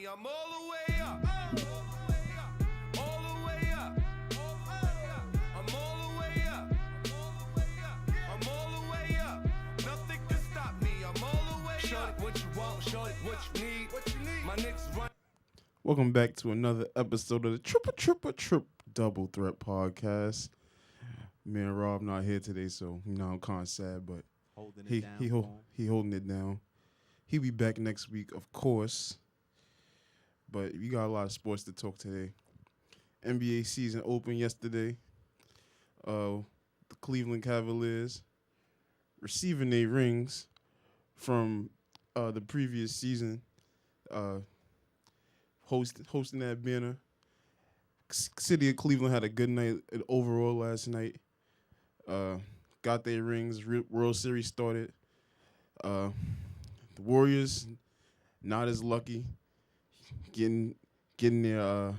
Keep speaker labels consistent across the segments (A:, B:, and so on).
A: I'm all the way up. All the way up. I'm all the way up. I'm all the way up. Nothing can stop me. I'm all the way up. Shorty, what you want? Shorty, what you need? What you need? My niggas run.
B: Welcome back to another episode of the Triple Double Threat Podcast. Me and Rob not here today, so I'm kind of sad, but
C: Holding it
B: he
C: down.
B: he holding it down. He'll be back next week, of course. But we got a lot of sports to talk today. NBA season opened yesterday. The Cleveland Cavaliers receiving their rings from the previous season. Hosting that banner. City of Cleveland had a good night overall last night. Got their rings. World Series started. The Warriors not as lucky, getting their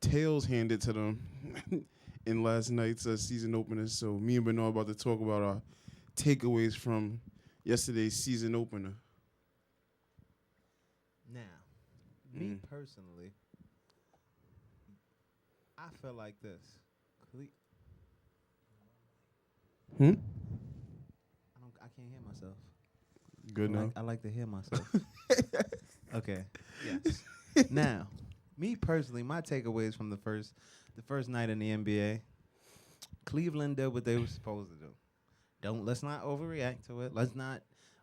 B: tails handed to them in last night's season opener. So me and Bernard about to talk about our takeaways from yesterday's season opener.
C: Now, me personally, I feel like this. I can't hear myself.
B: Good enough.
C: I like to hear myself. Okay. Yes. Now, me personally, my takeaways from the first night in the NBA, Cleveland did what they were supposed to do. Let's not overreact to it. Let's not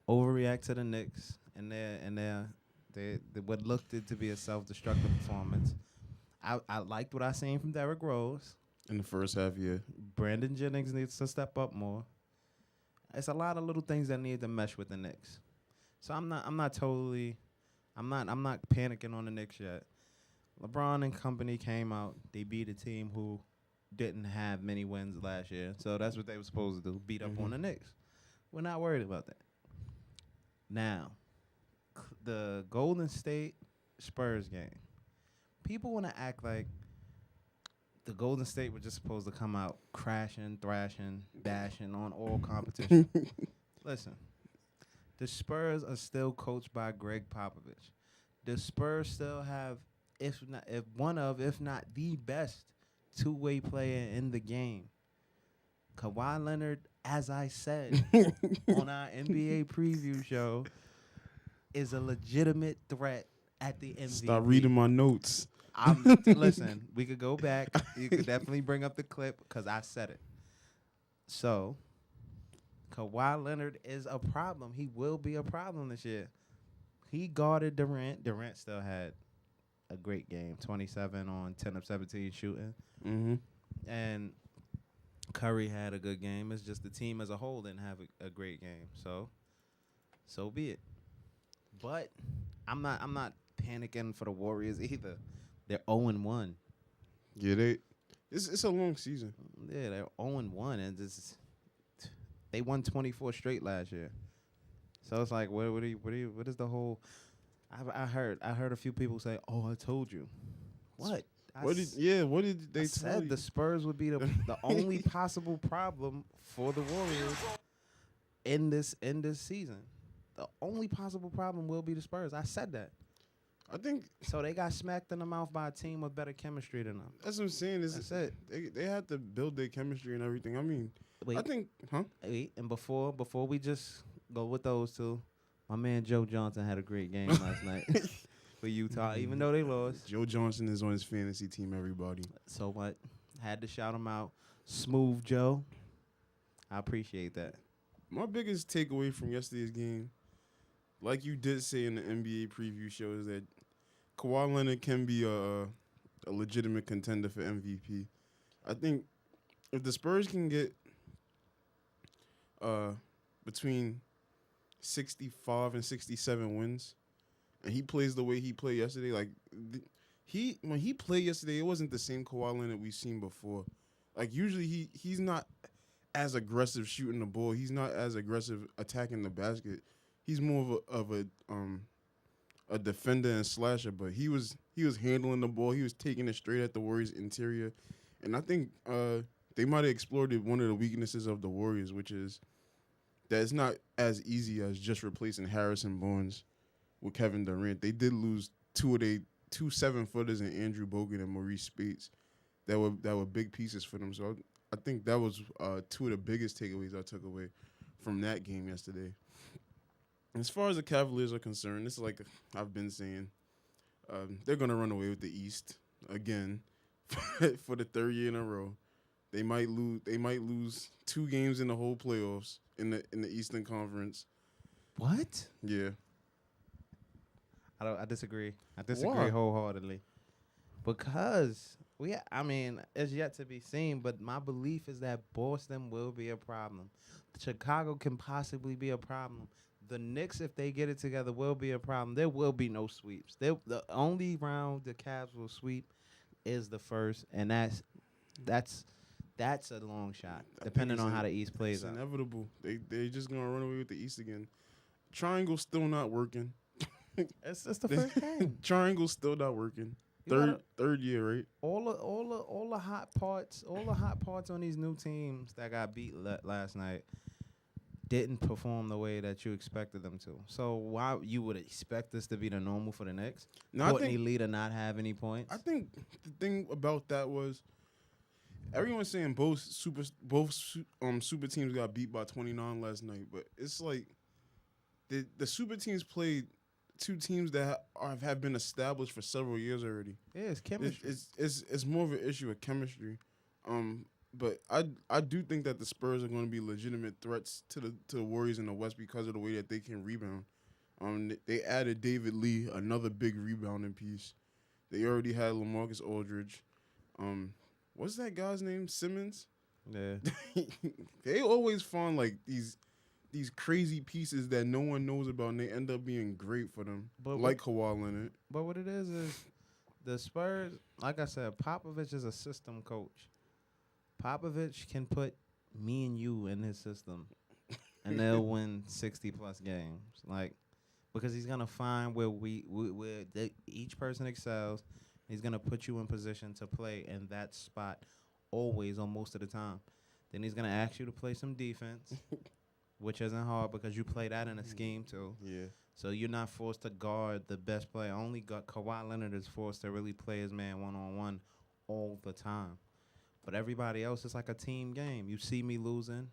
C: overreact to the Knicks and their what looked to be a self-destructive performance. I liked what I seen from Derrick Rose.
B: In the first half, yeah.
C: Brandon Jennings needs to step up more. It's a lot of little things that need to mesh with the Knicks. So I'm not panicking on the Knicks yet. LeBron and company came out. They beat a team who didn't have many wins last year. So that's what they were supposed to do, beat up on the Knicks. We're not worried about that. Now, the Golden State Spurs game. People want to act like the Golden State were just supposed to come out crashing, thrashing, bashing on all competition. Listen, the Spurs are still coached by Greg Popovich. The Spurs still have, if not the best two-way player in the game. Kawhi Leonard, as I said on our NBA preview show, is a legitimate threat at the MVP.
B: Stop reading my notes.
C: Listen, we could go back. You could definitely bring up the clip because I said it. So, Kawhi Leonard is a problem. He will be a problem this year. He guarded Durant. Durant still had a great game, 27 on 10 of 17 shooting.
B: Mm-hmm.
C: And Curry had a good game. It's just the team as a whole didn't have a great game. So be it. But I'm not panicking for the Warriors either. They're 0-1.
B: Yeah, it's a long season.
C: Yeah, they're 0-1, and they won 24 straight last year. So it's like, what is the whole? I heard a few people say, "Oh, I told you." What?
B: What did they tell
C: said
B: you?
C: the Spurs would be the only possible problem for the Warriors in this season. The only possible problem will be the Spurs. I said that.
B: I think
C: So they got smacked in the mouth by a team with better chemistry than them.
B: that's what I'm saying.
C: That's it.
B: They had to build their chemistry and everything. I mean,
C: Wait,
B: I think,
C: and before we just go with those two, my man Joe Johnson had a great game last night for Utah, even though they lost.
B: Joe Johnson is on his fantasy team, everybody.
C: So what? Had to shout him out. Smooth Joe. I appreciate that.
B: My biggest takeaway from yesterday's game, like you did say in the NBA preview show, is that Kawhi Leonard can be a legitimate contender for MVP. I think if the Spurs can get between 65 and 67 wins, and he plays the way he played yesterday, like when he played yesterday, it wasn't the same Kawhi Leonard we've seen before. Like usually he's not as aggressive shooting the ball. He's not as aggressive attacking the basket. He's more of a defender and slasher, but he was handling the ball. He was taking it straight at the Warriors' interior, and I think they might have explored one of the weaknesses of the Warriors, which is that it's not as easy as just replacing Harrison Barnes with Kevin Durant. They did lose two 7-footers and Andrew Bogut and Maurice Spates that were big pieces for them. So I think that was two of the biggest takeaways I took away from that game yesterday. As far as the Cavaliers are concerned, it's like I've been saying, they're gonna run away with the East again for the third year in a row. They might lose. They might lose 2 games in the whole playoffs in the Eastern Conference.
C: What?
B: Yeah.
C: I disagree. I disagree
B: Why?
C: wholeheartedly. Because I mean, it's yet to be seen, but my belief is that Boston will be a problem. Chicago can possibly be a problem. The Knicks, if they get it together, will be a problem. There will be no sweeps. The only round the Cavs will sweep is the first, and that's a long shot, depending on how the East plays
B: It's
C: out.
B: inevitable. They just gonna run away with the East again. Triangle's still not working.
C: It's the first game.
B: Triangle's still not working.
C: You
B: Third year, right?
C: all the hot parts on these new teams that got beat last night didn't perform the way that you expected them to. So why you would expect this to be the normal for the Knicks?
B: No,
C: Courtney Lee to not have any points.
B: I think the thing about that was everyone's saying both super teams got beat by 29 last night, but it's like the super teams played 2 teams that have been established for several years already.
C: Yeah, it's chemistry.
B: It's more of an issue of chemistry. But I do think that the Spurs are going to be legitimate threats to the Warriors in the West because of the way that they can rebound. They added David Lee, another big rebounding piece. They already had LaMarcus Aldridge. What's that guy's name? Simmons.
C: Yeah.
B: They always find like these crazy pieces that no one knows about, and they end up being great for them, like Kawhi Leonard.
C: But what it is the Spurs, like I said, Popovich is a system coach. Popovich can put me and you in his system, and they'll win 60-plus games. Like, because he's gonna find where each person excels. He's gonna put you in position to play in that spot always, on most of the time. Then he's gonna ask you to play some defense, which isn't hard because you play that in a scheme too.
B: Yeah.
C: So you're not forced to guard the best player. Only Kawhi Leonard is forced to really play his man one-on-one all the time. But everybody else is like a team game. You see me losing,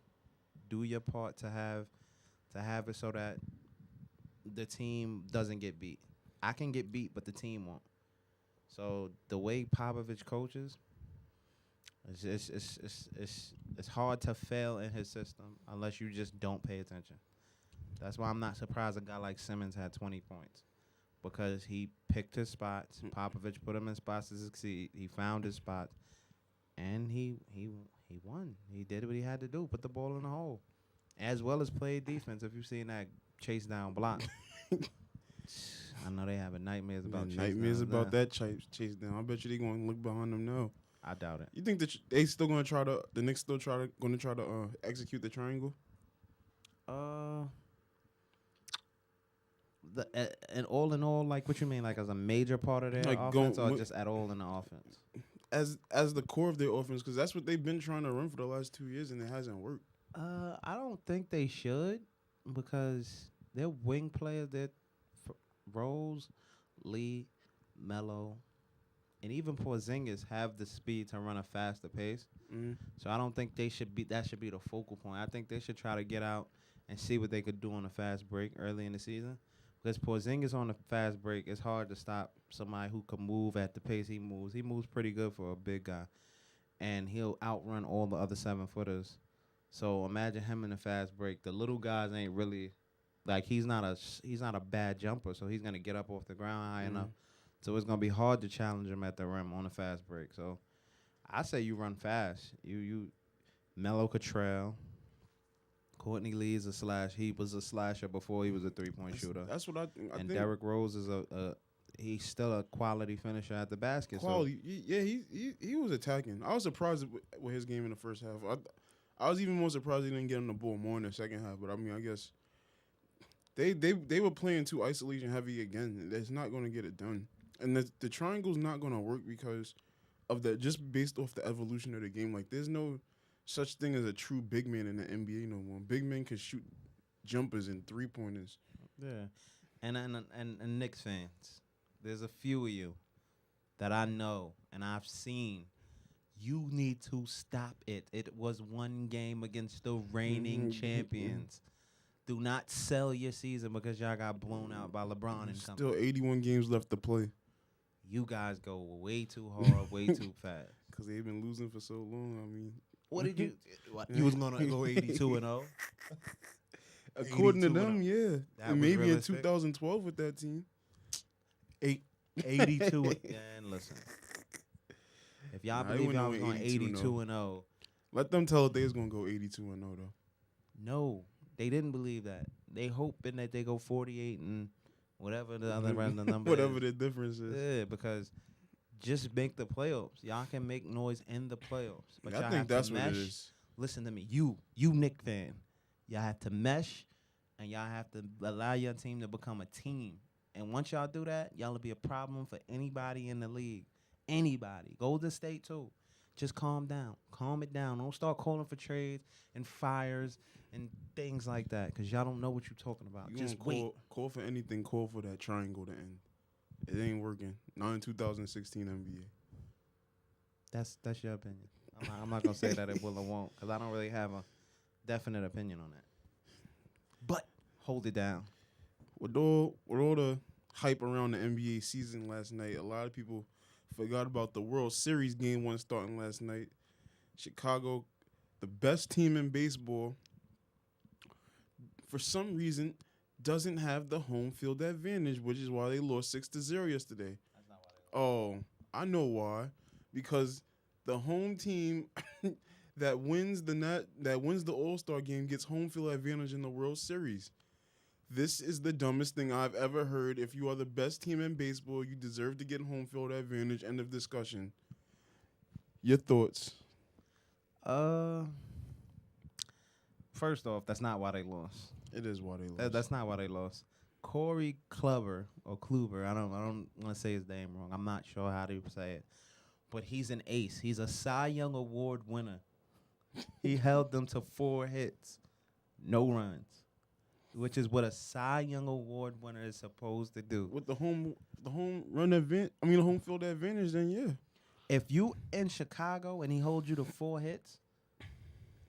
C: do your part to have it so that the team doesn't get beat. I can get beat, but the team won't. So the way Popovich coaches, it's hard to fail in his system unless you just don't pay attention. That's why I'm not surprised a guy like Simmons had 20 points, because he picked his spots. Popovich put him in spots to succeed. He found his spots, and he won. He did what he had to do, put the ball in the hole, as well as play defense. If you've seen that chase down block, I know they having nightmares about
B: that chase down. I bet you they going to look behind them now.
C: I doubt it.
B: You think that they still going to try to the Knicks still going to try to execute the triangle?
C: And all in all, like, what you mean, like as a major part of their
B: Like
C: offense, or just at all in the offense?
B: As the core of their offense, because that's what they've been trying to run for the last 2 years, and it hasn't worked.
C: I don't think they should, because their wing players, their Rose, Lee, Melo, and even Porzingis have the speed to run a faster pace.
B: Mm-hmm.
C: So I don't think that should be the focal point. I think they should try to get out and see what they could do on a fast break early in the season. Because Porzingis on a fast break, it's hard to stop somebody who can move at the pace he moves. He moves pretty good for a big guy, and he'll outrun all the other 7-footers. So imagine him in a fast break. The little guys ain't really, like, he's not a bad jumper, so he's gonna get up off the ground high enough. So it's gonna be hard to challenge him at the rim on a fast break. So I say you run fast. You Melo Cottrell. Courtney Lee is a slash. He was a slasher before he was a three-point shooter.
B: That's what I think.
C: And Derrick Rose is he's still a quality finisher at the basket.
B: Quality, yeah. He was attacking. I was surprised with his game in the first half. I was even more surprised he didn't get on the ball more in the second half. But I mean, I guess they were playing too isolation heavy again. That's not going to get it done. And the triangle's not going to work because of just based off the evolution of the game. Like, there's no such thing as a true big man in the NBA no more. Big men can shoot jumpers and 3-pointers.
C: Yeah, and Knicks fans, there's a few of you that I know and I've seen. You need to stop it. It was one game against the reigning champions. Do not sell your season because y'all got blown out by LeBron and company.
B: Still 81 games left to play.
C: You guys go way too hard, way too fast.
B: Because they've been losing for so long. I mean,
C: What did you? What, you was gonna go 82-0?
B: according to
C: 82-0.
B: them, yeah.
C: That
B: And
C: was
B: maybe in
C: realistic.
B: 2012 with that team.
C: 82. And listen, if y'all
B: Nah, they
C: believe
B: wouldn't
C: y'all was
B: win
C: going 82-0,
B: Let them tell it they was going to go 82-0, though.
C: no, they didn't believe that. They hoping that they go 48 and whatever the other random number.
B: Whatever
C: is.
B: the difference is.
C: Yeah, because just make the playoffs. Y'all can make noise in the playoffs, but
B: I
C: y'all
B: think
C: have
B: that's
C: to
B: what
C: mesh.
B: it is.
C: Listen to me, you Knick fan. Y'all have to mesh, and y'all have to allow your team to become a team. And once y'all do that, y'all will be a problem for anybody in the league. Anybody. Golden State too. Just calm down. Calm it down. Don't start calling for trades and fires and things like that, because y'all don't know what you're talking about.
B: You
C: Just
B: gonna
C: wait.
B: call for anything, call for that triangle to end. It ain't working. Not in 2016 NBA.
C: That's your opinion. I'm not gonna say that it will or won't, because I don't really have a definite opinion on that. But hold it down.
B: With all the hype around the NBA season last night, a lot of people forgot about the World Series game one starting last night. Chicago, the best team in baseball, for some reason, doesn't have the home field advantage, which is why they lost 6-0 yesterday.
C: That's not why
B: Oh, I know why. Because the home team that wins the All-Star game gets home field advantage in the World Series. This is the dumbest thing I've ever heard. If you are the best team in baseball, you deserve to get home field advantage. End of discussion. Your thoughts?
C: First off, that's not why they lost.
B: It is why they lost.
C: That's not why they lost. Corey Kluber or Kluber, I don't want to say his name wrong. I'm not sure how to say it, but he's an ace. He's a Cy Young Award winner. He held them to 4 hits, no runs, which is what a Cy Young Award winner is supposed to do.
B: With the home field advantage, then yeah.
C: If you in Chicago and he holds you to 4 hits,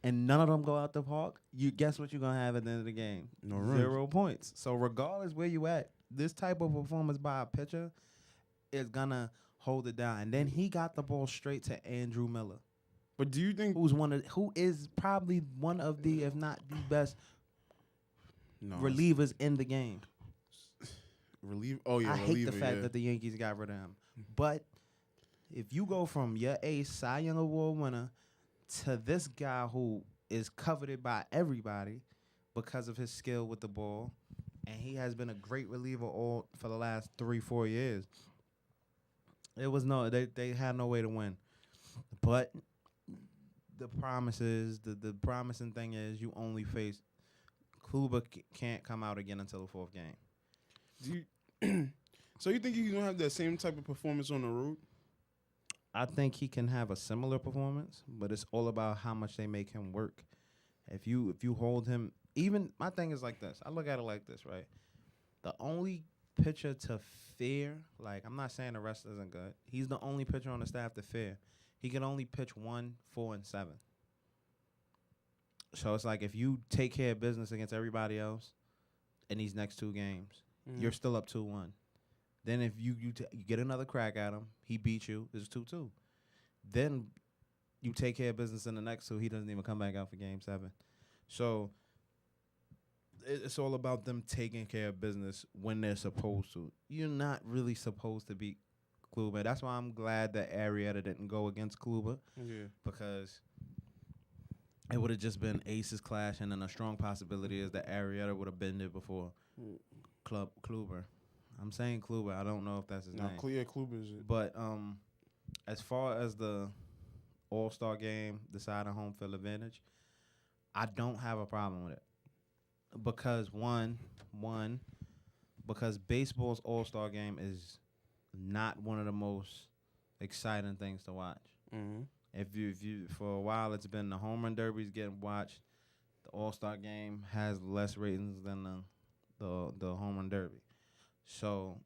C: and none of them go out the park, you guess what you're gonna have at the end of the game?
B: No runs.
C: 0 points. So regardless where you at, this type of performance by a pitcher is gonna hold it down. And then he got the ball straight to Andrew Miller,
B: But do you think
C: who is probably one of the, if not the best
B: no,
C: relievers in the game.
B: relieve? Oh yeah,
C: I hate the
B: reliever,
C: fact
B: yeah.
C: that the Yankees got rid of him. But if you go from your ace, Cy Young Award winner, to this guy who is coveted by everybody because of his skill with the ball, and he has been a great reliever all for the last 3-4 years. It was they had no way to win. But the promising thing is you only face Kluber can't come out again until the 4th game.
B: Do you, so you think he's gonna have that same type of performance on the road?
C: I think he can have a similar performance, but it's all about how much they make him work. If you hold him, even my thing is like this. I look at it like this, right? The only pitcher to fear, like I'm not saying the rest isn't good. He's the only pitcher on the staff to fear. He can only pitch 1, 4, and 7. So it's like if you take care of business against everybody else in these next 2 games, you're still up 2-1. Then if you get another crack at him, he beats you, it's 2-2. Then you take care of business in the next 2, he doesn't even come back out for game 7. So it's all about them taking care of business when they're supposed to. You're not really supposed to beat Kluber. That's why I'm glad that Arrieta didn't go against Kluber,
B: Yeah.
C: because it would have just been aces clashing, and a strong possibility is that Arrieta would have been there before Kluber. I'm saying Kluber. I don't know if that's his
B: No,
C: name.
B: clear Kluber's it.
C: But as far as the All-Star game deciding home field advantage, I don't have a problem with it. Because because baseball's All-Star game is not one of the most exciting things to watch.
B: Mm-hmm.
C: If you for a while it's been the home run derbies getting watched, the All-Star game has less ratings than the home run derby. So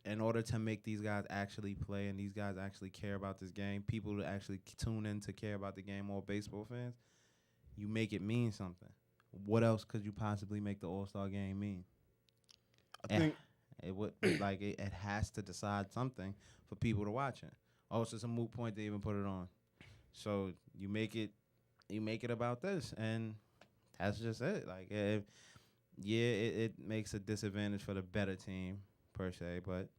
C: in order to make these guys actually play and these guys actually care about this game, people to actually tune in to care about the game, more baseball fans, you make it mean something. What else could you possibly make the All-Star game mean?
B: I think
C: It would like it has to decide something for people to watch it. Also, it's a moot point to even put it on. So you make it about this, and that's just it. Like, it makes a disadvantage for the better team per se, but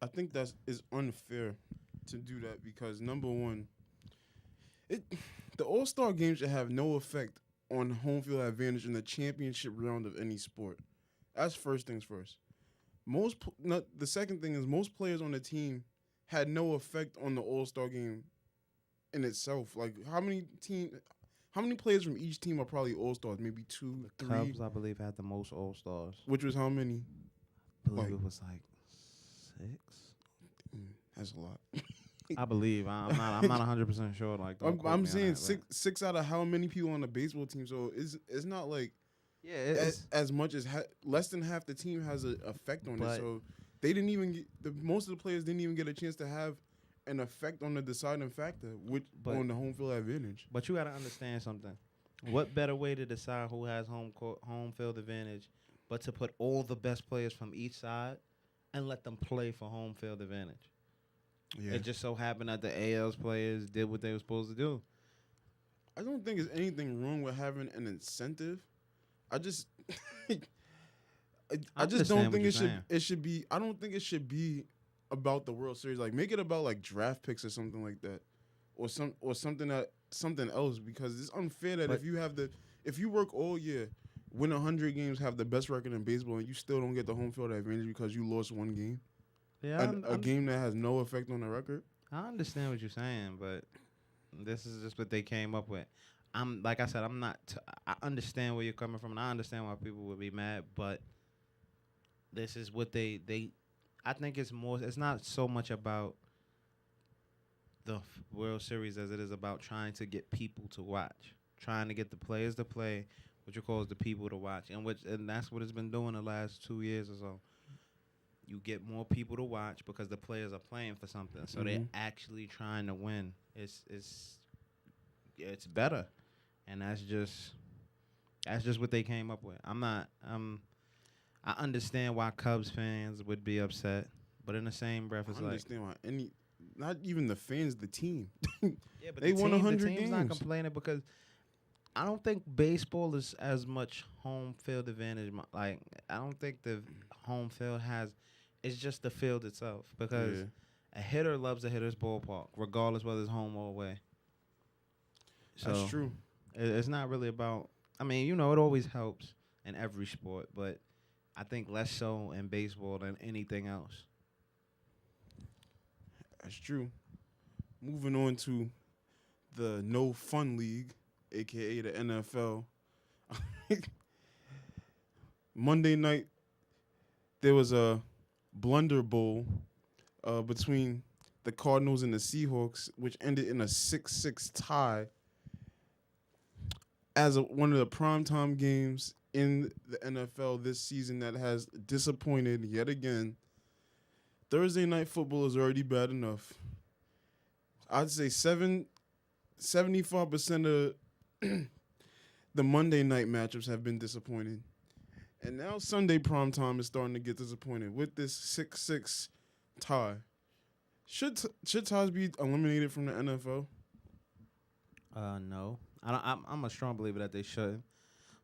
B: I think that is unfair to do that because number one, the All-Star game should have no effect on home field advantage in the championship round of any sport. That's first things first. The second thing is most players on the team had no effect on the All-Star game in itself. Like how many players from each team are probably All-Stars? Maybe 2, 3.
C: Cubs, I believe, had the most All-Stars.
B: Which was how many?
C: I believe
B: Like-
C: it was like 6.
B: That's a lot.
C: I believe. I'm not 100% sure. Like, don't quote me
B: I'm
C: on
B: saying
C: that, but-
B: six out of how many people on the baseball team? So it's not like
C: Yeah, it's
B: as much as less than half the team has an effect on it.
C: But-
B: So they didn't even most of the players didn't even get a chance to have an effect on the deciding factor, which
C: But-
B: on the home field advantage.
C: But you got to understand something. What better way to decide who has home field advantage but to put all the best players from each side and let them play for home field advantage?
B: Yeah,
C: It just so happened that the AL's players did what they were supposed to do.
B: I don't think there's anything wrong with having an incentive. I just I just
C: understand
B: don't
C: what
B: think
C: you're
B: it should
C: saying.
B: it should be. I don't think it should be about the World Series. Like make it about like draft picks or something like that, or something else because it's unfair that
C: But-
B: if you work all year, win 100 games, have the best record in baseball, and you still don't get the home field advantage because you lost one game,
C: Yeah,
B: a game that has no effect on the record.
C: I understand what you're saying, but this is just what they came up with. I'm like I said, I'm not. I understand where you're coming from, and I understand why people would be mad, but this is what they. I think it's more. It's not so much about the World Series as it is about trying to get people to watch, trying to get the players to play, what you call the people to watch, and that's what it's been doing the last 2 years or so. You get more people to watch because the players are playing for something, so they're
B: Mhm.
C: actually trying to win. It's better, and that's just what they came up with. I understand why Cubs fans would be upset, but in the same breath,
B: I
C: it's like,
B: understand why not even the fans, the team.
C: yeah, but
B: They won 100
C: the team's not
B: games.
C: complaining because I don't think baseball is as much home field advantage. Like, I don't think the home field has. It's just the field itself because
B: Yeah.
C: a hitter loves a hitter's ballpark, regardless whether it's home or away. So
B: That's true.
C: It's not really about. I mean, it always helps in every sport, but I think less so in baseball than anything else.
B: That's true. Moving on to the No Fun League, aka the NFL. Monday night, there was a blunder bowl between the Cardinals and the Seahawks, which ended in a 6-6 tie. As one of the primetime games in the NFL this season that has disappointed yet again. Thursday night football is already bad enough. I'd say 75% of the Monday night matchups have been disappointing. And now Sunday primetime is starting to get disappointing with this 6-6 tie. Should ties be eliminated from the NFL?
C: No, I'm a strong believer that they shouldn't,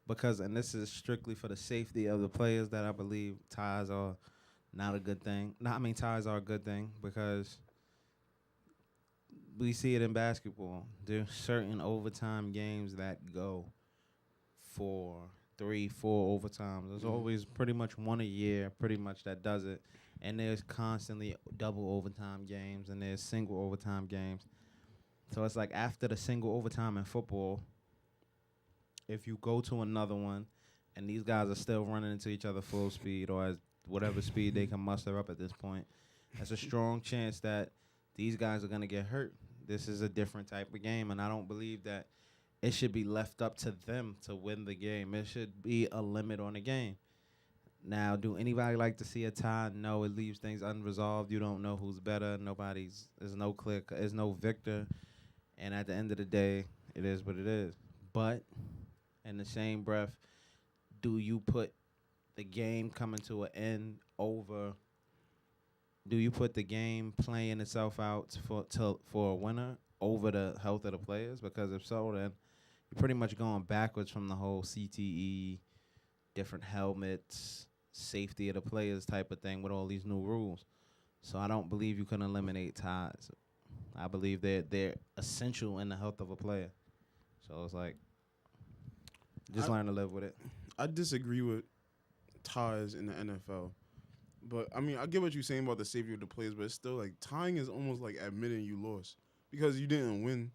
C: because, and this is strictly for the safety of the players, that I believe ties are not a good thing. No, I mean ties are a good thing because we see it in basketball. There's certain overtime games that go for 3, 4 overtimes. There's always pretty much one a year, pretty much that does it. And there's constantly double overtime games and there's single overtime games. So it's like after the single overtime in football, if you go to another one and these guys are still running into each other full speed or at whatever speed they can muster up at this point, there's a strong chance that these guys are going to get hurt. This is a different type of game, and I don't believe that it should be left up to them to win the game. It should be a limit on the game. Now, do anybody like to see a tie? No, it leaves things unresolved. You don't know who's better. There's no clear, there's no victor. And at the end of the day, it is what it is. But in the same breath, do you put the game coming to an end over? Do you put the game playing itself out for a winner over the health of the players? Because if so, then you're pretty much going backwards from the whole CTE, different helmets, safety of the players type of thing with all these new rules. So I don't believe you can eliminate ties. I believe they're essential in the health of a player. So it's like, just learn to live with it.
B: I disagree with ties in the NFL. But, I mean, I get what you're saying about the safety of the players, but it's still, like, tying is almost like admitting you lost because you didn't win.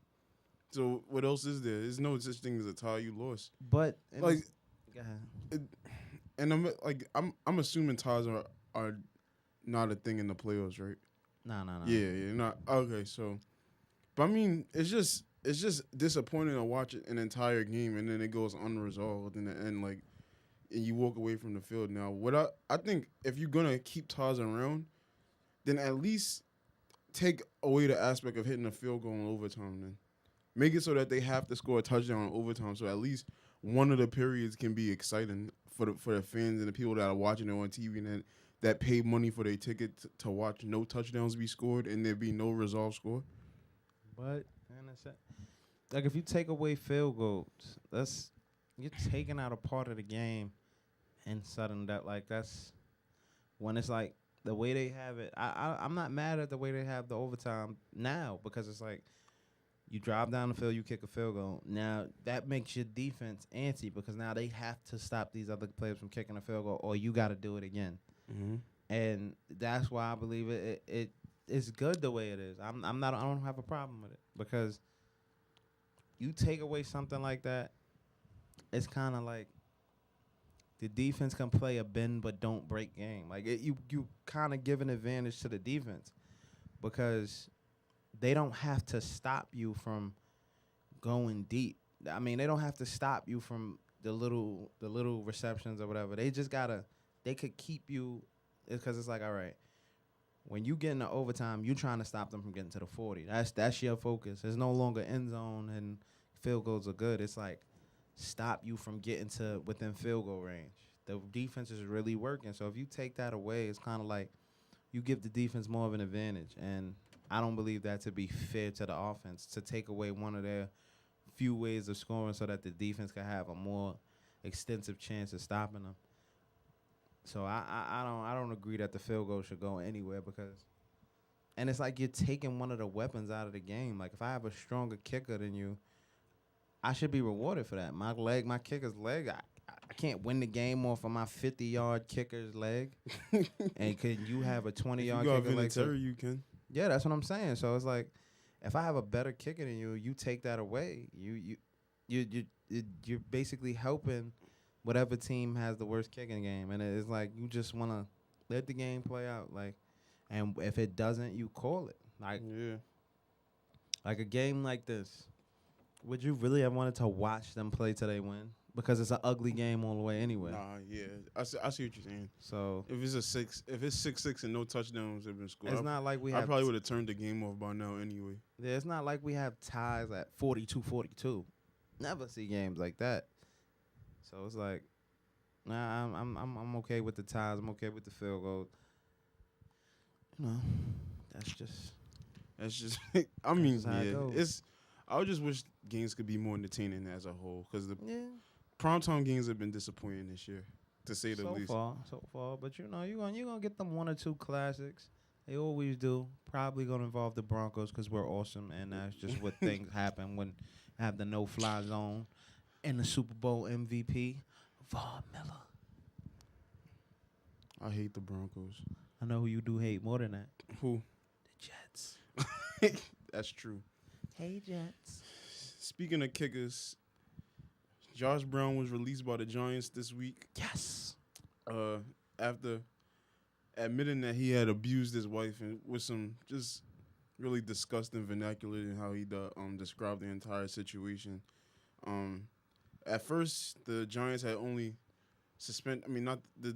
B: So what else is there? There's no such thing as a tie. You lost.
C: But,
B: Like,
C: go ahead.
B: and I'm assuming ties are not a thing in the playoffs, right?
C: No.
B: Yeah, not okay. So, but I mean, it's just disappointing to watch an entire game and then it goes unresolved in the end, like, and you walk away from the field. Now, what I think if you're gonna keep ties around, then at least take away the aspect of hitting a field goal in overtime. Then make it so that they have to score a touchdown in overtime, so at least one of the periods can be exciting for the fans and the people that are watching it on TV and that paid money for their ticket to watch no touchdowns be scored and there be no resolved score.
C: But like if you take away field goals, you're taking out a part of the game, and sudden that's when it's like the way they have it. I'm not mad at the way they have the overtime now because it's like you drive down the field, you kick a field goal. Now that makes your defense antsy because now they have to stop these other players from kicking a field goal, or you got to do it again.
B: Mm-hmm.
C: And that's why I believe it's good the way it is. I don't have a problem with it because you take away something like that, it's kind of like the defense can play a bend but don't break game. Like you kind of give an advantage to the defense because they don't have to stop you from going deep. I mean, they don't have to stop you from the little receptions or whatever. They could keep you because it's like, all right, when you get into overtime, you trying to stop them from getting to the 40. That's your focus. There's no longer end zone and field goals are good. It's like stop you from getting to within field goal range. The defense is really working. So if you take that away, it's kind of like you give the defense more of an advantage. And I don't believe that to be fair to the offense, to take away one of their few ways of scoring so that the defense can have a more extensive chance of stopping them. So I don't agree that the field goal should go anywhere and it's like you're taking one of the weapons out of the game. Like if I have a stronger kicker than you, I should be rewarded for that. My kicker's leg, I can't win the game off of my 50-yard kicker's leg. And can you have a 20-yard kicker leg?
B: You can.
C: Yeah, that's what I'm saying. So it's like if I have a better kicker than you, you take that away. You're basically helping whatever team has the worst kicking game, and it's like you just want to let the game play out, like, and if it doesn't, you call it. Like,
B: Yeah.
C: Like a game like this, would you really have wanted to watch them play till they win? Because it's an ugly game all the way anyway.
B: Nah, yeah. I see what you're saying.
C: So
B: If it's 6-6 and no touchdowns have been scored,
C: it's not like we
B: I
C: have.
B: probably would have turned the game off by now anyway.
C: Yeah, it's not like we have ties at 42-42. Never see games like that. So it's like, nah, I'm okay with the ties. I'm okay with the field goal. You know, that's just.
B: I mean,
C: That's how it
B: yeah.
C: goes.
B: I would just wish games could be more entertaining as a whole because the
C: yeah.
B: primetime games have been disappointing this year, to say the least.
C: So far, but you know, you're gonna get them one or two classics. They always do. Probably gonna involve the Broncos because we're awesome, and that's just what things happen when I have the no-fly zone and the Super Bowl MVP, Von Miller.
B: I hate the Broncos.
C: I know who you do hate more than that.
B: Who?
C: The Jets.
B: That's true.
C: Hey, Jets.
B: Speaking of kickers, Josh Brown was released by the Giants this week.
C: Yes.
B: After admitting that he had abused his wife and with some just really disgusting vernacular in how he described the entire situation. At first, the Giants had only suspend. I mean, not the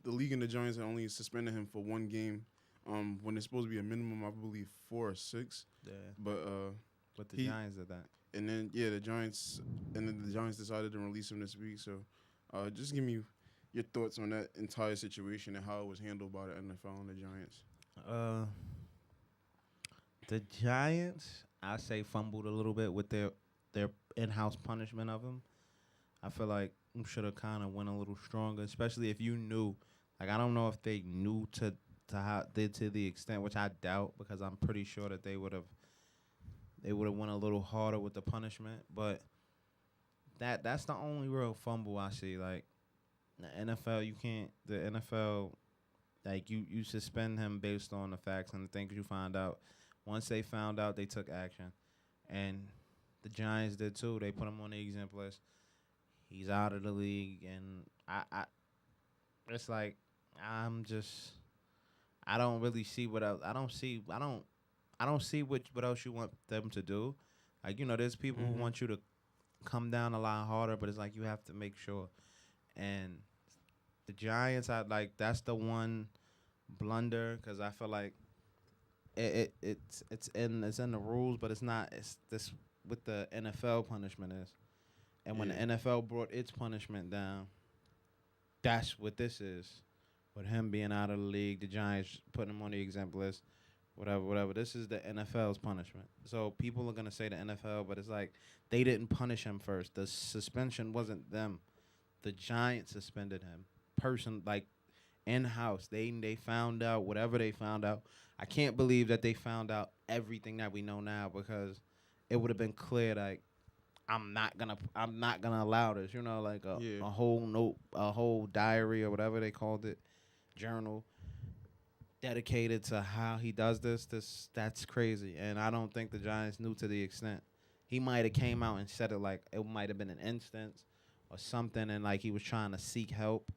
B: league and the Giants are only suspended him for one game. When it's supposed to be a minimum, I believe 4 or 6.
C: Yeah.
B: But
C: But the
B: he-
C: Giants did that.
B: and then the Giants decided to release him this week. So, just give me your thoughts on that entire situation and how it was handled by the NFL and the Giants.
C: The Giants, I say, fumbled a little bit with their in-house punishment of him. I feel like should have kind of went a little stronger, especially if you knew. Like, I don't know if they knew to the extent, which I doubt, because I'm pretty sure that they would have went a little harder with the punishment. But that's the only real fumble I see. Like, the NFL, like, you suspend him based on the facts and the things you find out. Once they found out, they took action. And the Giants did too. They put him on the exempt list. He's out of the league, and I it's like I don't really see what else. I don't see what else you want them to do. Like, there's people who want you to come down a lot harder, but it's like you have to make sure. And the Giants, that's the one blunder, because I feel like it's in the rules, but it's not. It's this what the NFL punishment is. And when the NFL brought its punishment down, that's what this is. With him being out of the league, the Giants putting him on the exempt list, whatever. This is the NFL's punishment. So people are going to say the NFL, but it's like they didn't punish him first. The suspension wasn't them. The Giants suspended him. In-house. They found out whatever they found out. I can't believe that they found out everything that we know now, because it would have been clear, like, I'm not gonna allow this. Like a whole note, a whole diary or whatever they called it, journal, dedicated to how he does this. That's crazy, and I don't think the Giants knew to the extent. He might have came out and said it, like it might have been an instance or something, and like he was trying to seek help.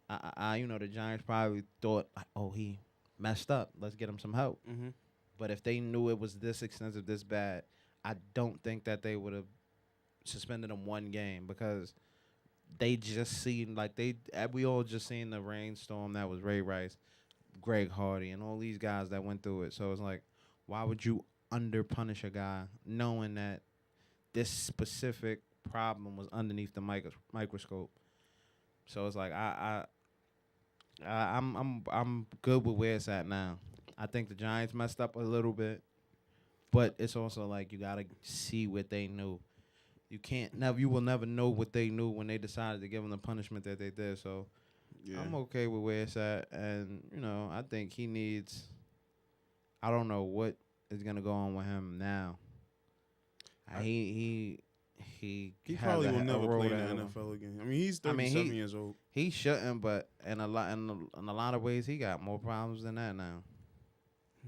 C: The Giants probably thought, like, oh, he messed up. Let's get him some help.
B: Mm-hmm.
C: But if they knew it was this extensive, this bad, I don't think that they would have suspended him one game, because they just seen, like, we all just seen the rainstorm that was Ray Rice, Greg Hardy, and all these guys that went through it. So it's like, why would you under-punish a guy knowing that this specific problem was underneath the microscope? So it's like, I'm good with where it's at now. I think the Giants messed up a little bit, but it's also like you gotta see what they knew. You will never know what they knew when they decided to give him the punishment that they did. So I'm okay with where it's at, and I think he needs. I don't know what is gonna go on with him now. He
B: probably will never play in the NFL again. I mean, he's 37 years old.
C: He shouldn't, but in a lot of ways, he got more problems than that now.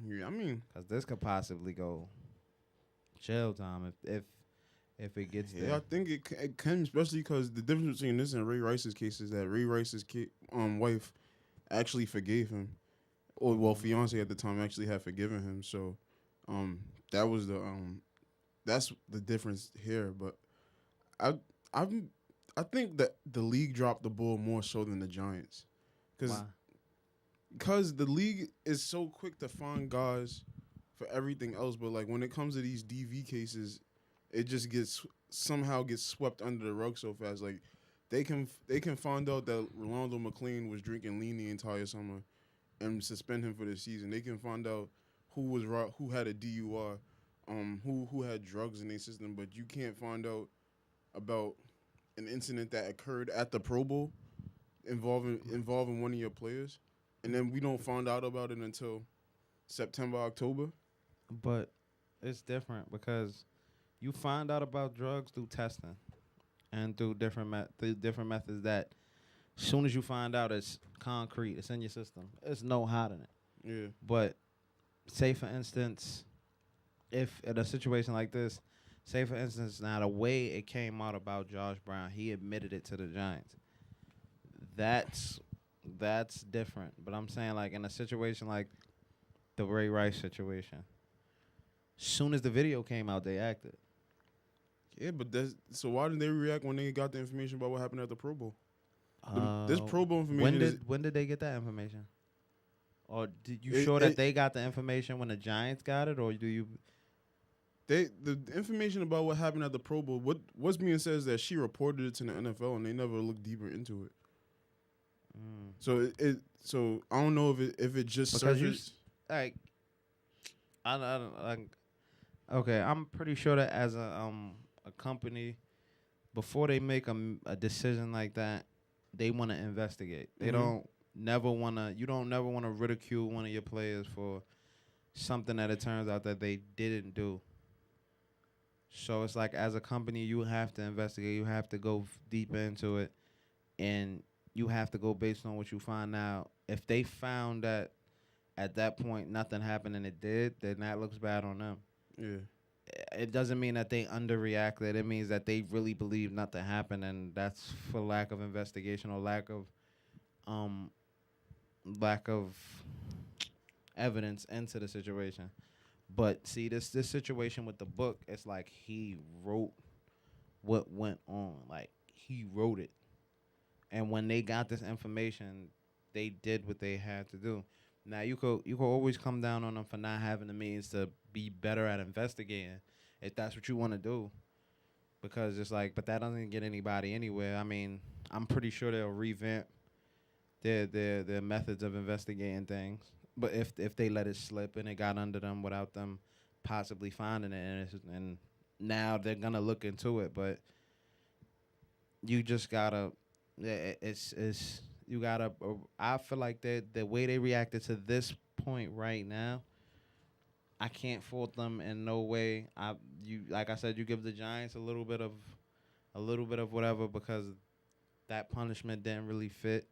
B: Yeah, I mean,
C: because this could possibly go jail time if it gets there.
B: Yeah, I think it can, especially because the difference between this and Ray Rice's case is that Ray Rice's wife actually forgave him, or fiance at the time actually had forgiven him. So, that was that's the difference here. But I think that the league dropped the ball more so than the Giants, because the league is so quick to find guys for everything else, but like when it comes to these DV cases, it just somehow gets swept under the rug so fast. Like they can find out that Rolando McClain was drinking lean the entire summer and suspend him for the season. They can find out who had a DUI, who had drugs in their system, but you can't find out about an incident that occurred at the Pro Bowl involving one of your players, and then we don't find out about it until September, October.
C: But it's different because you find out about drugs through testing and through different methods that as soon as you find out it's concrete, it's in your system. There's no hiding it.
B: Yeah.
C: But say, for instance, if in a situation like this, say, for instance, now the way it came out about Josh Brown, he admitted it to the Giants. That's different. But I'm saying, like, in a situation like the Ray Rice situation, soon as the video came out, they acted.
B: Yeah, but so why didn't they react when they got the information about what happened at the Pro Bowl? This Pro Bowl information
C: When did they get that information? Or did you
B: It-
C: sure that
B: it-
C: they got the information when the Giants got it, or do you?
B: the information about what happened at the Pro Bowl. What's being said is that she reported it to the NFL and they never looked deeper into it. So I don't know if it just
C: Because you
B: surfaced.
C: Like, I don't like. Okay, I'm pretty sure that as a company, before they make a decision like that, they want to investigate. They
B: Mhm.
C: don't never want to. You don't never want to ridicule one of your players for something that it turns out that they didn't do. So it's like, as a company, you have to investigate. You have to go deep into it, and you have to go based on what you find out. If they found that at that point nothing happened and it did, then that looks bad on them.
B: Yeah.
C: It doesn't mean that they underreacted. It means that they really believe nothing happened, and that's for lack of investigation or lack of evidence into the situation. But see, this situation with the book, it's like he wrote what went on. Like, he wrote it. And when they got this information, they did what they had to do. Now, you could always come down on them for not having the means to be better at investigating, if that's what you want to do. Because it's like, but that doesn't get anybody anywhere. I mean, I'm pretty sure they'll revamp their methods of investigating things. But if they let it slip and it got under them without them possibly finding it, and now they're gonna look into it, but you just gotta, you gotta. I feel like the way they reacted to this point right now, I can't fault them in no way. Like I said, you give the Giants a little bit of whatever, because that punishment didn't really fit.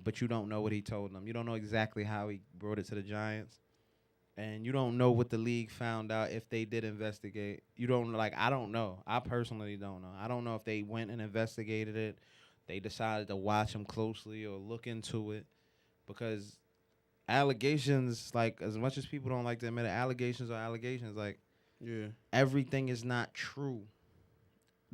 C: But you don't know what he told them. You don't know exactly how he brought it to the Giants. And you don't know what the league found out if they did investigate. You don't, I don't know. I personally don't know. I don't know if they went and investigated it. They decided to watch him closely or look into it. Because allegations, as much as people don't like to admit it, allegations are allegations.
B: Yeah.
C: Everything is not true.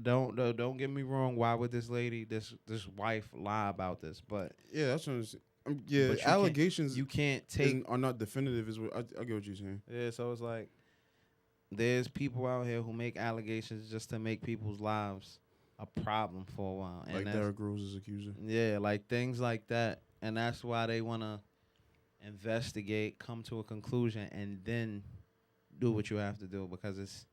C: Don't get me wrong. Why would this lady, this wife, lie about this? But
B: Yeah, that's what I'm saying. Yeah,
C: but
B: allegations
C: you can't take.
B: are not definitive. Is what I get what you're saying.
C: Yeah, so it's like there's people out here who make allegations just to make people's lives a problem for a while, and
B: Like
C: that's,
B: Derrick Rose's accuser.
C: yeah, like things like that, and that's why they want to investigate, come to a conclusion, and then do what you have to do, because it's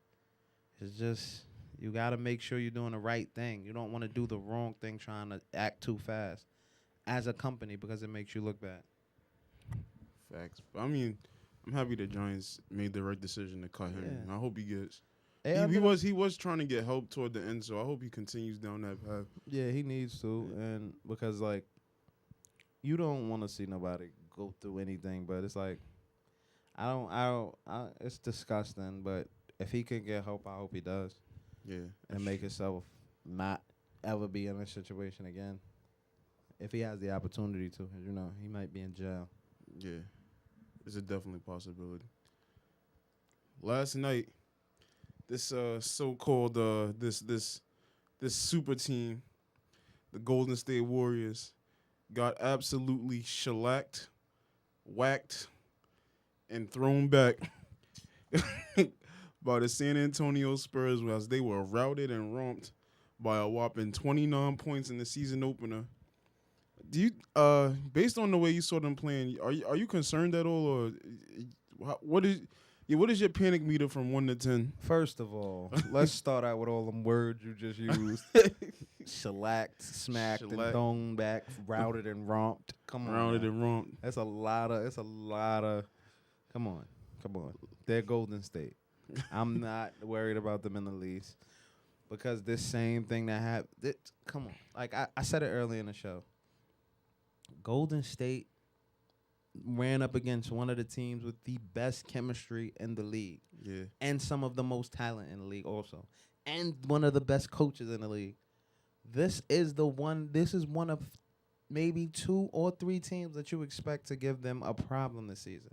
C: just. You got to make sure you're doing the right thing. You don't want to do the wrong thing trying to act too fast as a company, because it makes you look bad.
B: Facts. But I mean, I'm happy the Giants made the right decision to cut him.
C: Yeah.
B: I hope he gets.
C: Hey,
B: He was trying to get help toward the end, so I hope he continues down that path.
C: Yeah, he needs to, and because you don't want to see nobody go through anything, but it's like it's disgusting. But if he can get help, I hope he does.
B: Yeah.
C: And make himself not ever be in this situation again. If he has the opportunity to, he might be in jail.
B: Yeah. It's a definitely possibility. Last night, this so-called this super team, the Golden State Warriors, got absolutely shellacked, whacked, and thrown back by the San Antonio Spurs, as they were routed and romped by a whopping 29 points in the season opener. Do you, based on the way you saw them playing, are you concerned at all, or what is your panic meter from 1 to 10?
C: First of all, let's start out with all them words you just used. Shellacked, smacked, and thrown back, routed and romped. Come on,
B: Routed
C: man.
B: and romped.
C: It's a lot of. Come on. They're Golden State. I'm not worried about them in the least, because this same thing that happened. Come on, I said it earlier in the show. Golden State ran up against one of the teams with the best chemistry in the league,
B: Yeah.
C: and some of the most talent in the league also, and one of the best coaches in the league. This is one of maybe 2 or 3 teams that you expect to give them a problem this season.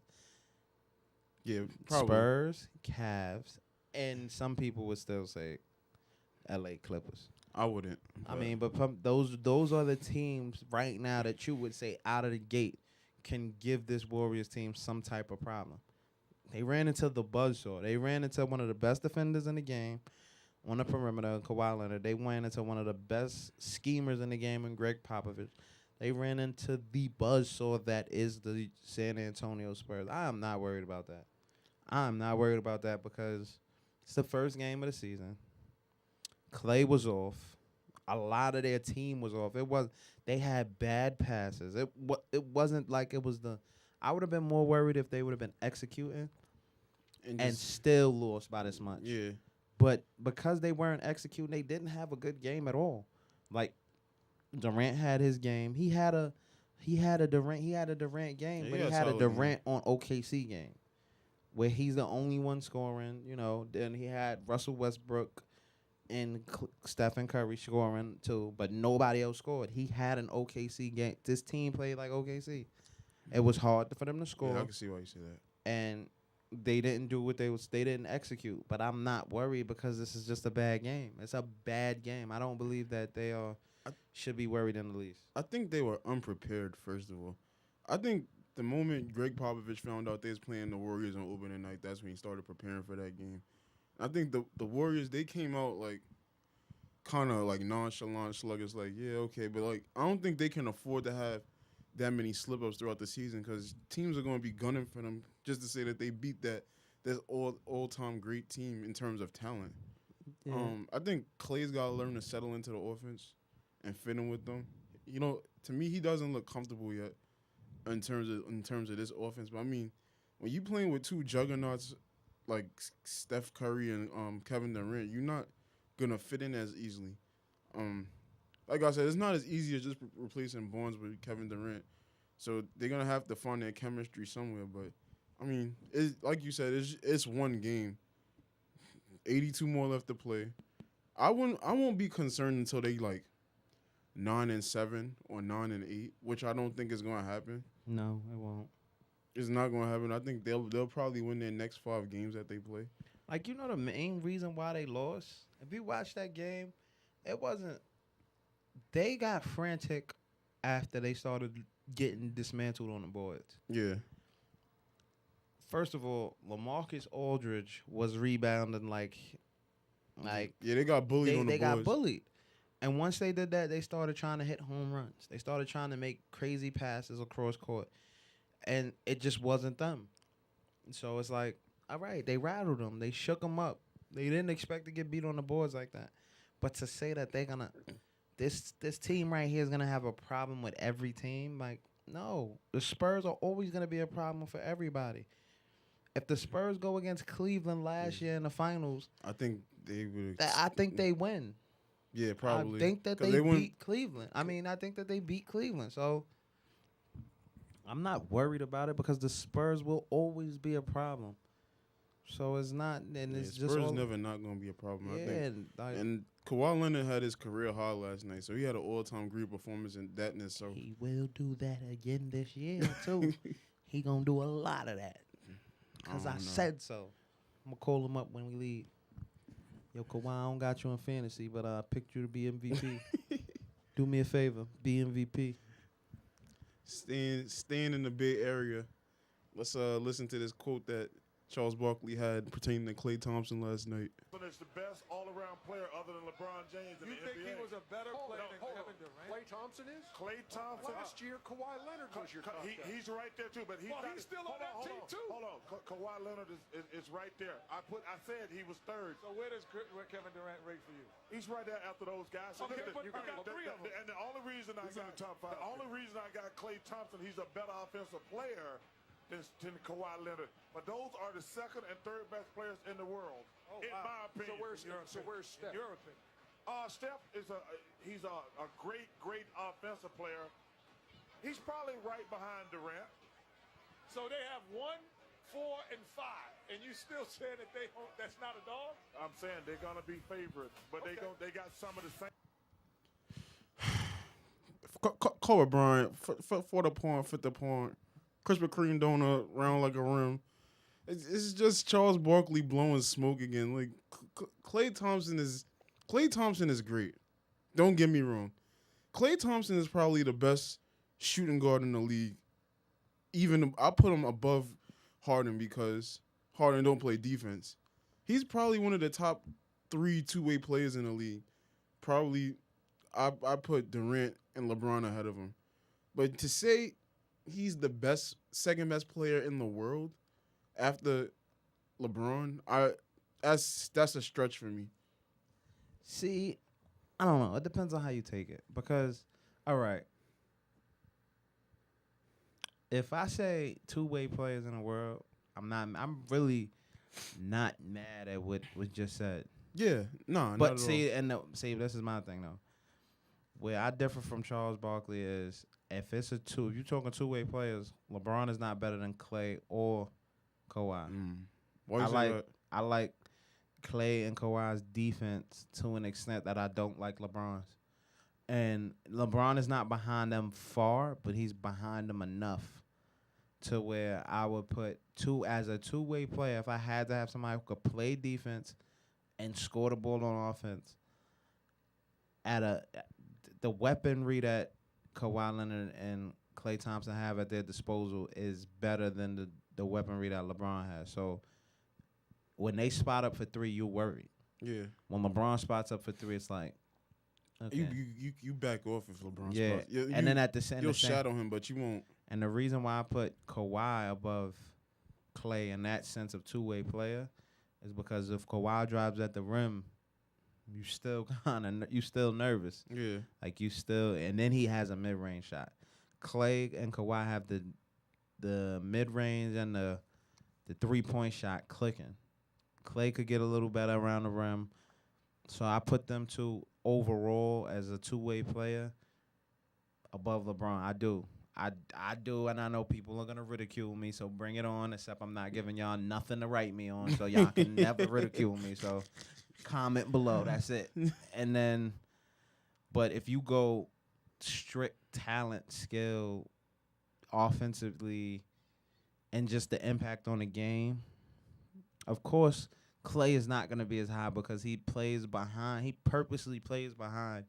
B: Yeah, probably.
C: Spurs, Cavs, and some people would still say LA Clippers.
B: I wouldn't.
C: I mean, but those are the teams right now that you would say out of the gate can give this Warriors team some type of problem. They ran into the buzzsaw. They ran into one of the best defenders in the game on the perimeter, Kawhi Leonard. They ran into one of the best schemers in the game in Greg Popovich. They ran into the buzzsaw that is the San Antonio Spurs. I am not worried about that. I'm not worried about that because it's the first game of the season. Clay was off. A lot of their team was off. They had bad passes. It wasn't like it was the. I would have been more worried if they would have been executing and still lost by this much.
B: Yeah.
C: But because they weren't executing, they didn't have a good game at all. Like Durant had his game. He had a Durant game,
B: Yeah,
C: but
B: he
C: he
B: had a
C: had a
B: solid
C: Durant on OKC game where he's the only one scoring. Then he had Russell Westbrook and Stephen Curry scoring too, but nobody else scored. He had an OKC game. This team played like OKC. It was hard for them to score.
B: Yeah, I can see why you say that.
C: And they didn't do what they didn't execute. But I'm not worried because this is just a bad game. It's a bad game. I don't believe that they should be worried in the least.
B: I think they were unprepared, first of all. I think the moment Greg Popovich found out they was playing the Warriors on opening night, that's when he started preparing for that game. I think the Warriors, they came out like kind of like nonchalant, sluggish, like, yeah, okay. But like I don't think they can afford to have that many slip-ups throughout the season because teams are going to be gunning for them just to say that they beat this all-time great team in terms of talent.
C: Yeah.
B: I think Clay's got to learn to settle into the offense and fit in with them. To me, he doesn't look comfortable yet in terms of this offense. But I mean, when you playing with two juggernauts like Steph Curry and Kevin Durant, you're not gonna fit in as easily. Like I said, it's not as easy as just replacing Barnes with Kevin Durant. So they're gonna have to find their chemistry somewhere. But I mean, like you said, it's one game. 82 more left to play. I won't be concerned until they like 9-7 or 9-8, which I don't think is gonna happen.
C: No, it won't.
B: It's not gonna happen. I think they'll probably win their next 5 games that they play.
C: Like, the main reason why they lost, if you watch that game, it wasn't. They got frantic after they started getting dismantled on the boards.
B: Yeah.
C: First of all, LaMarcus Aldridge was rebounding like
B: Yeah, they got bullied on the
C: they
B: boards.
C: got bullied. And once they did that, they started trying to hit home runs. They started trying to make crazy passes across court. And it just wasn't them. So it's like, all right, they rattled them. They shook them up. They didn't expect to get beat on the boards like that. But to say that they're going to, this team right here is going to have a problem with every team, like, no. The Spurs are always going to be a problem for everybody. If the Spurs go against Cleveland last year in the finals,
B: I think they would.
C: I think they win.
B: Yeah, probably.
C: I think that
B: 'Cause
C: they
B: won-
C: beat Cleveland. I think that they beat Cleveland. So I'm not worried about it because the Spurs will always be a problem. So it's not, and
B: Yeah,
C: it's just
B: Spurs
C: all,
B: never not gonna be a problem.
C: yeah,
B: I think.
C: and
B: And Kawhi Leonard had his career high last night, so he had an all-time great performance in thatness. So
C: he will do that again this year too. He gonna do a lot of that because I
B: don't know.
C: said so. I'm gonna call him up when we leave. Yo, Kawhi, I don't got you in fantasy, but I picked you to be MVP. Do me a favor, be MVP.
B: staying in the Bay Area, let's listen to this quote that Charles Barkley had pertaining to Klay Thompson last night.
D: Is the best all-around player other than LeBron James in
A: You
D: the
A: think
D: NBA.
A: he was a better player than
E: Hold
A: Kevin
E: on.
A: Durant?
E: Klay Thompson is?
D: Klay Thompson.
E: Last year, Kawhi Leonard was your top guy.
D: He's right there too, but he's
A: Well,
D: not.
A: he's still on that team, too.
D: Hold on, Kawhi Leonard is right there. I said he was third.
A: So where Kevin Durant rate for you?
D: He's right there after those guys. So
A: Okay,
D: look,
A: but you got three of them.
D: And the only reason
A: He's in the top five.
D: the only reason I got Klay Thompson, he's a better offensive player than Kawhi Leonard. But those are the second and third best players in the world, in my opinion.
E: So where's Steph?
A: Your opinion.
D: Steph is he's a great offensive player. He's probably right behind Durant.
A: So they have 1, 4, and 5, and you still saying that that's not a dog?
D: I'm saying they're gonna be favorites, but
A: Okay.
D: they got some of the same.
B: Kobe Bryant, for the point, 50 point, Krispy Kreme donut, round like a rim. It's just Charles Barkley blowing smoke again. Like Klay Thompson is great. don't get me wrong. Klay Thompson is probably the best shooting guard in the league. Even I put him above Harden because Harden don't play defense. He's probably one of the top 3 two-way players in the league. Probably, I put Durant and LeBron ahead of him. But to say he's the second best player in the world after LeBron, that's a stretch for me.
C: See, I don't know. It depends on how you take it. Because, all right, if I say two-way players in the world, I'm really not mad at what was just said.
B: Yeah, no, not
C: But
B: at
C: see,
B: all.
C: this is my thing though. Where I differ from Charles Barkley is if you're talking two-way players, LeBron is not better than Klay or Kawhi.
B: Why you say that?
C: I like Klay and Kawhi's defense to an extent that I don't like LeBron's. And LeBron is not behind them far, but he's behind them enough to where I would put as a two-way player, if I had to have somebody who could play defense and score the ball on offense, the weaponry that Kawhi Leonard and Klay Thompson have at their disposal is better than the weaponry that LeBron has. So when they spot up for three, you're worried.
B: Yeah.
C: When LeBron spots up for three, it's like, okay.
B: You back off if LeBron
C: Yeah.
B: spots.
C: And then at the same,
B: you'll shadow him, but you won't.
C: And the reason why I put Kawhi above Klay in that sense of two-way player is because if Kawhi drives at the rim, you still nervous.
B: Yeah.
C: Like and then he has a mid-range shot. Klay and Kawhi have the mid-range and the three-point shot clicking. Klay could get a little better around the rim. So I put them two overall as a two-way player above LeBron. I do. I do, and I know people are going to ridicule me, so bring it on, except I'm not giving y'all nothing to write me on, so y'all can never ridicule me. So comment below. That's it. And then, but if you go strict talent, skill, offensively, and just the impact on the game, of course, Klay is not going to be as high because he purposely plays behind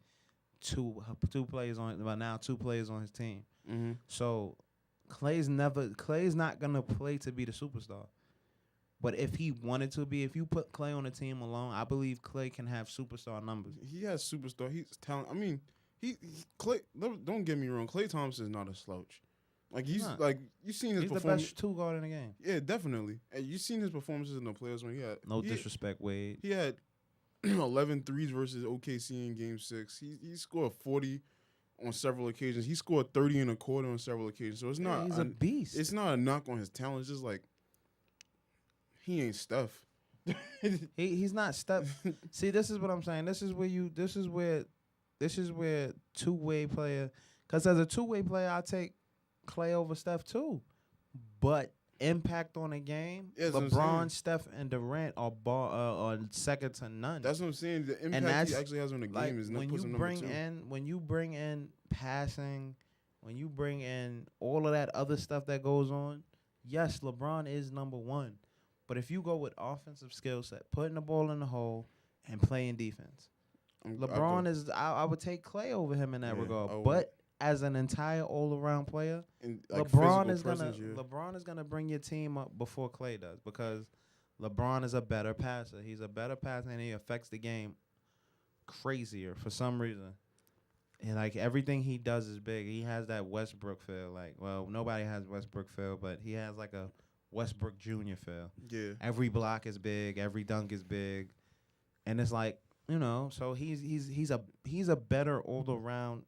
C: two players on his team.
B: Mm-hmm.
C: So Klay's not going to play to be the superstar. But if he wanted to be, if you put Klay on the team alone, I believe Klay can have superstar numbers.
B: He has superstar. He's talent. I mean, Klay. Don't get me wrong. Klay Thompson is not a slouch. Like you seen his
C: He's the
B: performance.
C: best two guard in the game.
B: Yeah, definitely. And you seen his performances in the playoffs when he had
C: Disrespect, Wade.
B: He had 11 threes versus OKC in Game 6. He scored 40 on several occasions. He scored 30 and a quarter on several occasions. So it's not.
C: He's a beast.
B: It's not a knock on his talent. It's just like he ain't Steph.
C: He's not Steph. See, this is what I'm saying. This is where two-way player. Because as a two-way player, I take Klay over Steph too. But impact on the game, LeBron, Steph, and Durant are second to none.
B: That's what I'm saying. The impact he actually has on the game is
C: when you bring in passing, when you bring in all of that other stuff that goes on, yes, LeBron is number one. But if you go with offensive skill set, putting the ball in the hole and playing defense, I would take Klay over him in that regard. But as an entire all-around player, LeBron is gonna bring your team up before Klay does because LeBron is a better passer. He's a better passer and he affects the game crazier for some reason. And like everything he does is big. He has that Westbrook feel. Like, well, nobody has Westbrook feel, but he has like a Westbrook Jr. feel.
B: Yeah.
C: Every block is big. Every dunk is big, and it's like So he's a better all-around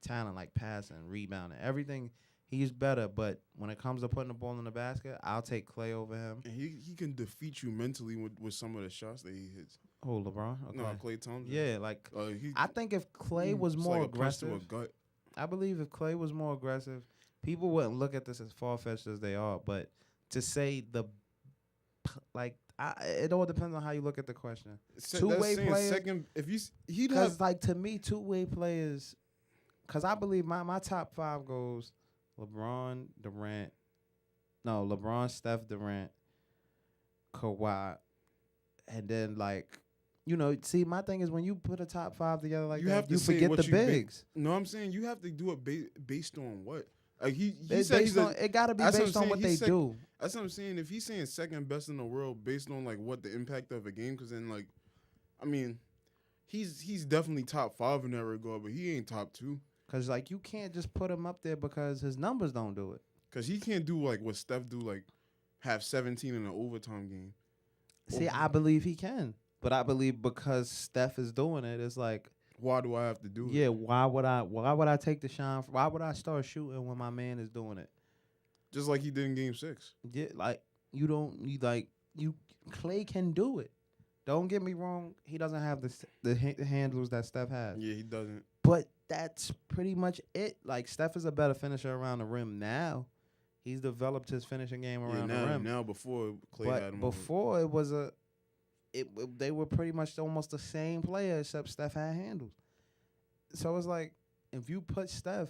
C: talent, like passing, rebounding, everything. He's better, but when it comes to putting the ball in the basket, I'll take Klay over him.
B: And he can defeat you mentally with some of the shots that he hits.
C: Oh, LeBron? Okay.
B: No, Klay Thompson.
C: Yeah, like I think if Klay was more aggressive, I believe if Klay was more aggressive, people wouldn't look at this as far-fetched as they are. But to say it all depends on how you look at the question. Two-way players. Because like to me, two-way players. Because I believe my top five goes LeBron, Steph, Durant, Kawhi, and then you know, see, my thing is when you put a top 5 together like
B: You
C: that,
B: have to
C: you
B: say
C: forget
B: what
C: the
B: you ba-
C: bigs.
B: No, I'm saying you have to do it based on what? Like he
C: It's
B: said
C: based on, it got to be
B: that's what I'm
C: based on
B: saying,
C: what they
B: he's
C: do.
B: That's what I'm saying. If he's saying second best in the world based on like what the impact of a game, because then like, I mean, he's definitely top 5 in that regard, but he ain't top 2
C: Because, like, you can't just put him up there because his numbers don't do it.
B: because he can't do like what Steph do, like have 17 in an overtime game.
C: See, I believe he can. But I believe because Steph is doing it, it's like,
B: Why do I have to do it?
C: yeah, why would I take the shine? Why would I start shooting when my man is doing it?
B: Just like he did in Game 6.
C: Yeah, like, Clay can do it. Don't get me wrong. He doesn't have the handles that Steph has.
B: Yeah, he doesn't.
C: But that's pretty much it. Like, Steph is a better finisher around the rim now. He's developed his finishing game
B: Yeah,
C: around
B: now,
C: the rim.
B: now before Clay had
C: But
B: him.
C: before it was they were pretty much almost the same player except Steph had handles. So it's like, if you put Steph,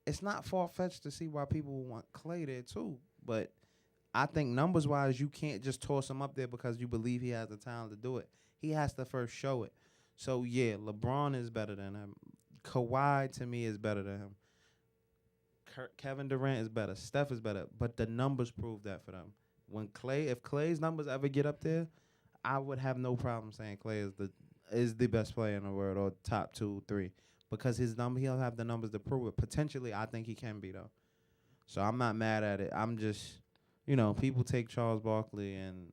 C: it's not far-fetched to see why people want Clay there too. But I think numbers-wise, you can't just toss him up there because you believe he has the talent to do it. He has to first show it. So, yeah, LeBron is better than him. Kawhi, to me, is better than him. Kevin Durant is better. Steph is better. But the numbers prove that for them. If Clay's numbers ever get up there, I would have no problem saying Clay is the best player in the world or top 2, 3. Because he'll have the numbers to prove it. Potentially, I think he can be, though. So I'm not mad at it. I'm just, people take Charles Barkley and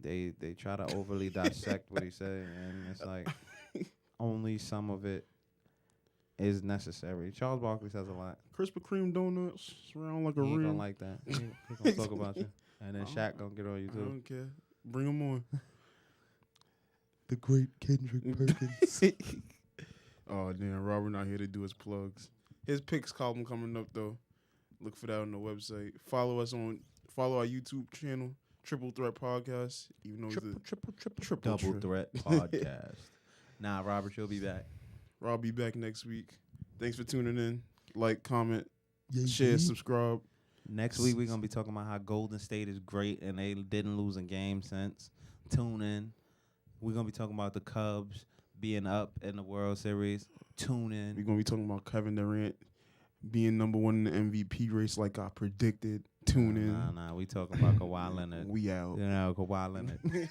C: they try to overly dissect what he said, and it's like only some of it is necessary. Charles Barkley says a lot.
B: Krispy Kreme donuts around like
C: He
B: a
C: ain't
B: real.
C: gonna like that. He gonna talk about you, and then Shaq gonna get on you
B: I
C: too.
B: don't care. Bring him on.
C: The great Kendrick Perkins.
B: Oh damn, Robert not here to do his plugs. His picks column coming up though. Look for that on the website. Follow our YouTube channel, Triple Threat Podcast. Even though triple
C: Double Threat Podcast. Nah, Robert, you'll be back.
B: Rob be back next week. Thanks for tuning in. Like, comment, share, subscribe.
C: Next week we're gonna be talking about how Golden State is great and they didn't lose a game since. Tune in. We're gonna be talking about the Cubs being up in the World Series. Tune in.
B: We're gonna be talking about Kevin Durant being number 1 in the MVP race like I predicted. Tune in.
C: Nah, we talking about Kawhi Leonard.
B: We out.
C: Kawhi Leonard.